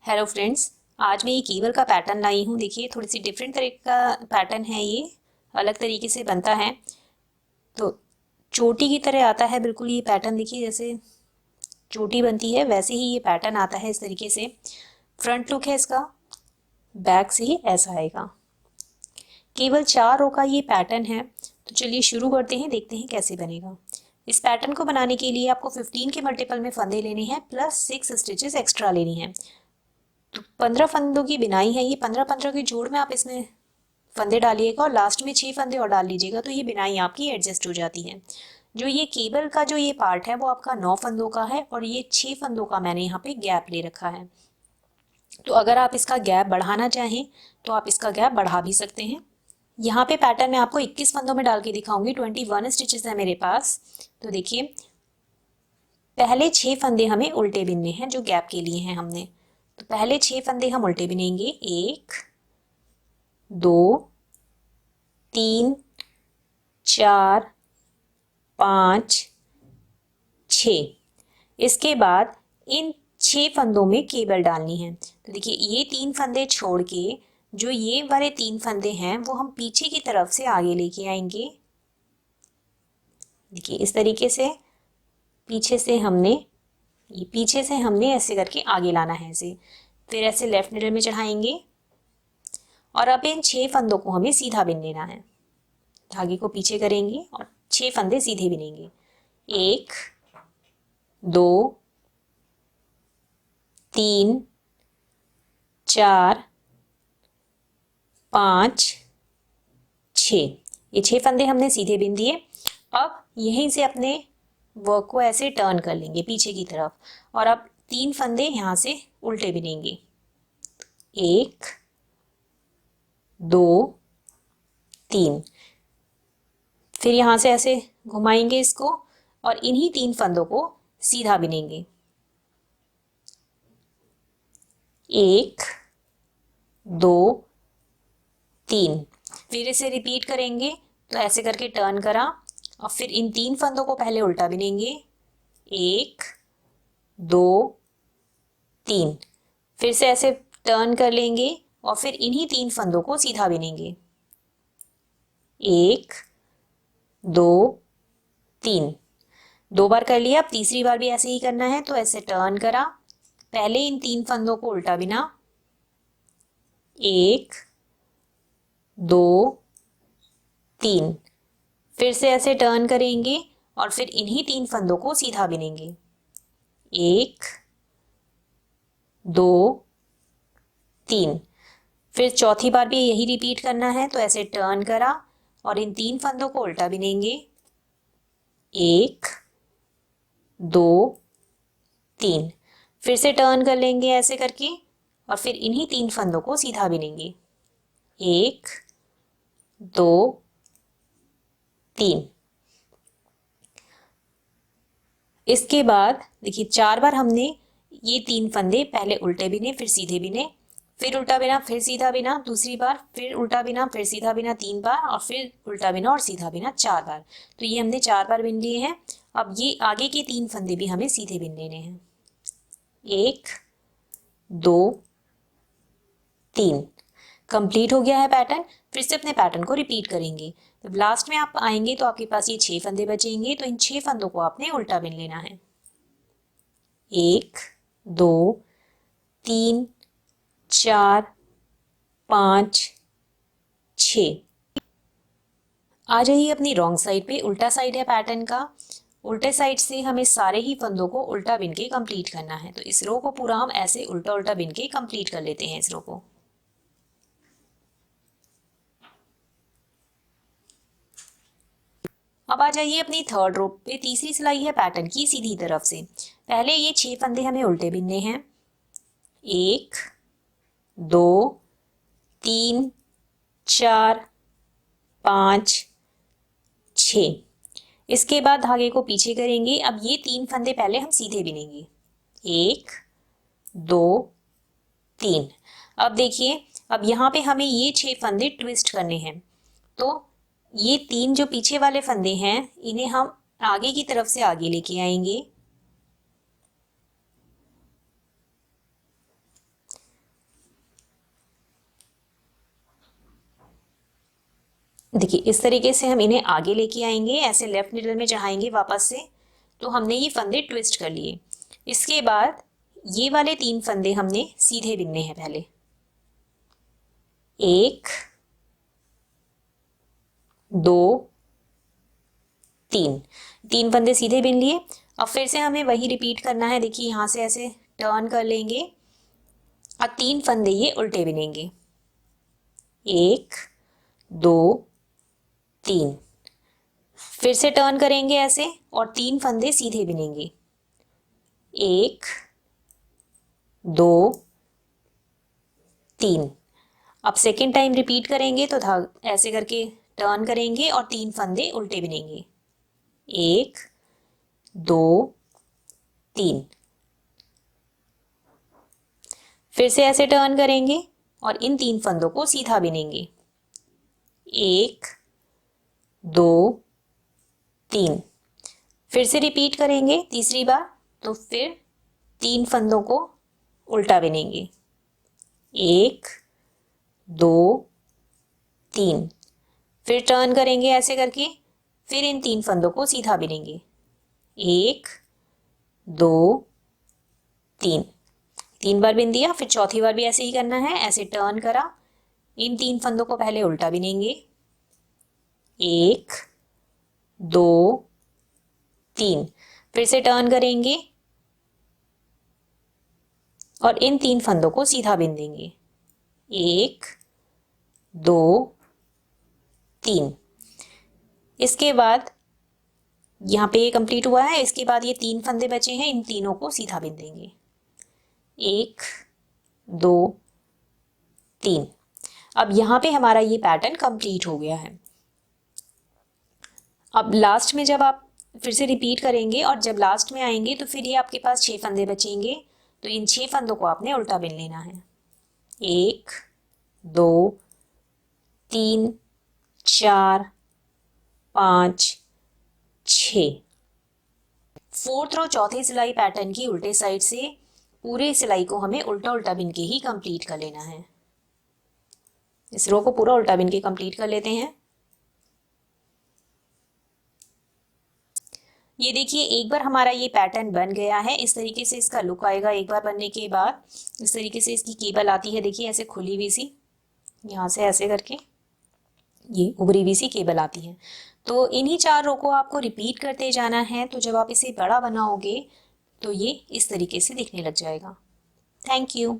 Hello friends, आज मैं ये कीवर का पैटर्न लाई हूँ। देखिए, थोड़ी सी डिफरेंट तरह का पैटर्न है ये, अलग तरीके से बनता है। तो चोटी की तरह आता है बिल्कुल ये पैटर्न। देखिए, जैसे चोटी बनती है वैसे ही ये पैटर्न आता है इस तरीके से। फ्रंट लुक है इसका, बैक से ही ऐसा आएगा। केवल 4 रो का ये पैटर्न है। तो चलिए शुरू करते हैं, देखते हैं कैसे बनेगा। इस पैटर्न को बनाने के लिए आपको 15 के मल्टीपल में फंदे लेने हैं प्लस 6 स्टिचेस एक्स्ट्रा लेनी है। तो 15 फंदों की बिनाई है ये। 15-15 के जोड़ में आप इसमें फंदे डालिएगा और लास्ट में 6 फंदे और डाल लीजिएगा, तो ये बिनाई आपकी एडजस्ट हो जाती है। जो ये केबल का जो ये पार्ट है वो आपका 9 फंदों का है और ये 6 फंदों का मैंने यहाँ पे गैप ले रखा है। तो अगर आप इसका गैप बढ़ाना चाहें तो आप इसका गैप बढ़ा भी सकते हैं। यहाँ पे पैटर्न मैं आपको 21 फंदों में डाल के दिखाऊंगी। 21 स्टिचेस है मेरे पास। तो देखिए, पहले 6 फंदे हमें उल्टे बिनने हैं जो गैप के लिए हैं हमने। तो पहले 6 फंदे हम उल्टे बिनेंगे। 1 2 3 4 5 6। इसके बाद इन 6 फंदों में केबल डालनी है। तो देखिए, ये 3 फंदे छोड़ के जो ये वाले 3 फंदे हैं वो हम पीछे की तरफ से आगे लेके आएंगे। देखिए, इस तरीके से पीछे से हमने ऐसे करके आगे लाना है इसे। फिर ऐसे लेफ्ट मिडल में चढ़ाएंगे और अब इन 6 फंदों को हमें सीधा बिन लेना है। धागे को पीछे करेंगे और 6 फंदे सीधे बिनेंगे। 1 2 3 4 5 6। ये 6 फंदे हमने सीधे बिन दिए। अब यहीं से अपने वर्क को ऐसे टर्न कर लेंगे पीछे की तरफ और अब 3 फंदे यहाँ से उल्टे बिनेंगे। 1 2 3। फिर यहाँ से ऐसे घुमाएंगे इसको और इन्हीं 3 फंदों को सीधा बिनेंगे। 1 2 3। फिर इसे रिपीट करेंगे। तो ऐसे करके टर्न करा और फिर इन 3 फंदों को पहले उल्टा बिनेंगे। 1 2 3। फिर से ऐसे टर्न कर लेंगे और फिर इन्हीं 3 फंदों को सीधा बिनेंगे। 1 2 3। 2 बार कर लिया। अब तीसरी बार भी ऐसे ही करना है। तो ऐसे टर्न करा, पहले इन 3 फंदों को उल्टा बिना। 1 2 3। फिर से ऐसे टर्न करेंगे और फिर इन्हीं 3 फंदों को सीधा बिनेंगे। 1 2 3। फिर चौथी बार भी यही रिपीट करना है। तो ऐसे टर्न करा और इन 3 फंदों को उल्टा बिनेंगे। 1 2 3। फिर से टर्न कर लेंगे ऐसे करके और फिर इन्हीं 3 फंदों को सीधा बिनेंगे। 1 2 3। इसके बाद देखिए, 4 बार हमने ये 3 फंदे पहले उल्टे बिने, फिर सीधे बिने, फिर उल्टा बिना, फिर सीधा बिना, दूसरी बार फिर उल्टा बिना, फिर सीधा बिना 3 बार और फिर उल्टा बिना और सीधा बिना 4 बार। तो ये हमने 4 बार बिन लिए हैं। अब ये आगे के 3 फंदे भी हमें सीधे बिन लेने हैं। 1 2 3। कंप्लीट हो गया है पैटर्न। फिर से अपने पैटर्न को रिपीट करेंगे। जब लास्ट में आप आएंगे तो आपके पास ये 6 फंदे बचेंगे। तो इन 6 फंदों को आपने उल्टा बिन लेना है। 1 2 3 4 5 6। आ जाइए अपनी रॉन्ग साइड पे। उल्टा साइड है पैटर्न का। उल्टे साइड से हमें सारे ही फंदों को उल्टा बिन के कंप्लीट करना है। तो इस रो को पूरा हम ऐसे उल्टा उल्टा बिन के कंप्लीट कर लेते हैं इस रो को। अब आ जाइए अपनी थर्ड रो पे। तीसरी सिलाई है पैटर्न की सीधी तरफ से। पहले ये 6 फंदे हमें उल्टे बिनने हैं। 1 2 3 4 5 6। इसके बाद धागे को पीछे करेंगे। अब ये 3 फंदे पहले हम सीधे बिनेंगे। 1 2 3। अब देखिए, अब यहाँ पे हमें ये 6 फंदे ट्विस्ट करने हैं। तो ये 3 जो पीछे वाले फंदे हैं इन्हें हम आगे की तरफ से आगे लेके आएंगे। देखिए इस तरीके से हम इन्हें आगे लेके आएंगे, ऐसे लेफ्ट नीडल में चढ़ाएंगे वापस से। तो हमने ये फंदे ट्विस्ट कर लिए। इसके बाद ये वाले 3 फंदे हमने सीधे बिनने हैं पहले। 1 2 3 फंदे सीधे बिन लिए। अब फिर से हमें वही रिपीट करना है। देखिए यहाँ से ऐसे टर्न कर लेंगे और 3 फंदे ये उल्टे बिनेंगे। 1 2 3। फिर से टर्न करेंगे ऐसे और 3 फंदे सीधे बिनेंगे। 1 2 3। अब सेकेंड टाइम रिपीट करेंगे तो ऐसे करके टर्न करेंगे और 3 फंदे उल्टे बिनेंगे। 1 2 3। फिर से ऐसे टर्न करेंगे और इन 3 फंदों को सीधा बिनेंगे। 1 2 3। फिर से रिपीट करेंगे तीसरी बार, तो फिर 3 फंदों को उल्टा बिनेंगे। 1 2 3। फिर टर्न करेंगे ऐसे करके, फिर इन 3 फंदों को सीधा बिनेंगे। 1 2 3 बार बिन दिया। फिर चौथी बार भी ऐसे ही करना है। ऐसे टर्न करा, इन 3 फंदों को पहले उल्टा बिनेंगे। 1 2 3। फिर से टर्न करेंगे और इन 3 फंदों को सीधा बिन देंगे। 1 2 3। इसके बाद यहाँ पे ये कंप्लीट हुआ है। इसके बाद ये 3 फंदे बचे हैं, इन तीनों को सीधा बिन देंगे। 1 2 3। अब यहाँ पे हमारा ये पैटर्न कंप्लीट हो गया है। अब लास्ट में जब आप फिर से रिपीट करेंगे और जब लास्ट में आएंगे तो फिर ये आपके पास 6 फंदे बचेंगे। तो इन 6 फंदों को आपने उल्टा बिन लेना है। 1 2 3 4 5 6। फोर्थ रो चौथी सिलाई पैटर्न की उल्टे साइड से पूरे सिलाई को हमें उल्टा उल्टा बिन के ही कंप्लीट कर लेना है। इस रो को पूरा उल्टा बिन के कंप्लीट कर लेते हैं। ये देखिए एक बार हमारा ये पैटर्न बन गया है। इस तरीके से इसका लुक आएगा एक बार बनने के बाद। इस तरीके से इसकी केबल आती है, देखिए ऐसे खुली हुई सी, यहाँ से ऐसे करके ये उभरी हुई सी केबल आती है। तो इन्हीं 4 रो को आपको रिपीट करते जाना है। तो जब आप इसे बड़ा बनाओगे तो ये इस तरीके से दिखने लग जाएगा। Thank you.